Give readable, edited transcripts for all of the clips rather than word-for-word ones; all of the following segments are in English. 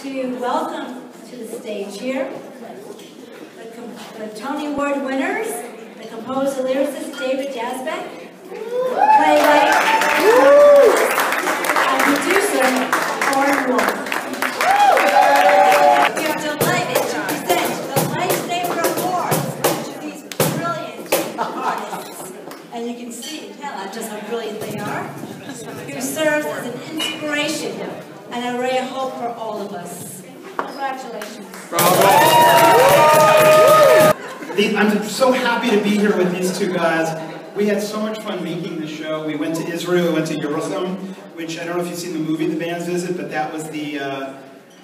to welcome to the stage here the Tony Award winners, the composer lyricist David Yazbek, playwright and producer Orin. We are delighted to present the LifeSaver Awards to these brilliant artists. And you can see, tell just how brilliant they are, who serves as an inspiration and a ray of hope for all of us. Congratulations. I'm so happy to be here with these two guys. We had so much fun making the show. We went to Israel, we went to Jerusalem, which I don't know if you've seen the movie The Band's Visit, but that was the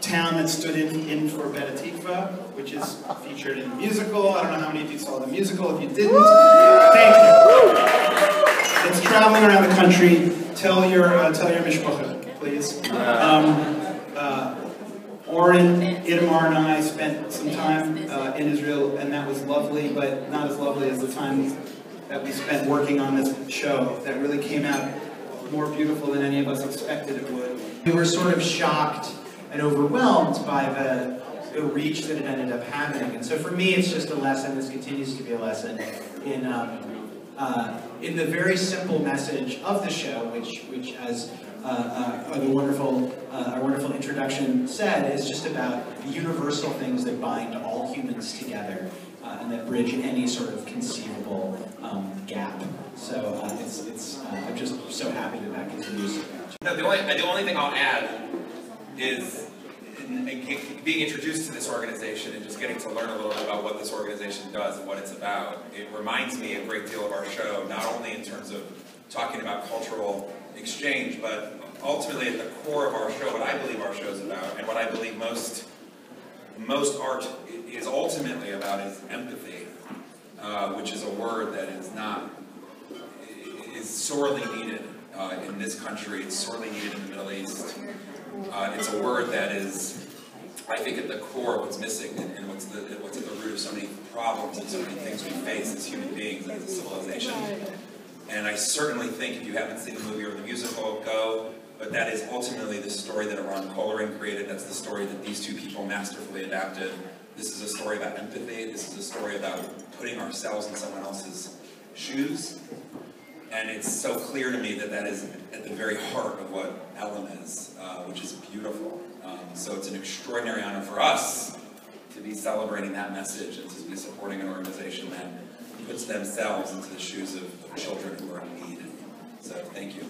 town that stood in for Beta Tikva, which is featured in the musical. I don't know how many of you saw the musical. If you didn't, thank you. It's traveling around the country. Tell your mishpacha, please. Orin, Itamar, and I spent some time in Israel, and that was lovely, but not as lovely as the time that we spent working on this show. That really came out more beautiful than any of us expected it would. We were sort of shocked and overwhelmed by the reach that it ended up having. And so for me, it's just a lesson. This continues to be a lesson in the very simple message of the show, which as our wonderful introduction said, is just about the universal things that bind all humans together and that bridge any sort of conceivable gap. So I'm just so happy that continues. No, the only thing I'll add is being introduced to this organization and just getting to learn a little bit about what this organization does and what it's about. It reminds me a great deal of our show, not only in terms of talking about cultural exchange, but ultimately at the core of our show, what I believe our show is about, and what I believe most art is ultimately about, is empathy, which is a word that is sorely needed in this country. It's sorely needed in the Middle East. It's a word that is, I think, at the core of what's missing and what's at the root of so many problems and so many things we face as human beings, as a civilization. And I certainly think, if you haven't seen the movie or the musical, go. But that is ultimately the story that Orin created. That's the story that these two people masterfully adapted. This is a story about empathy. This is a story about putting ourselves in someone else's shoes. And it's so clear to me that that is at the very heart of what ELEM is, which is beautiful. So it's an extraordinary honor for us to be celebrating that message and to be supporting an organization that puts themselves into the shoes of children who are in need. So thank you.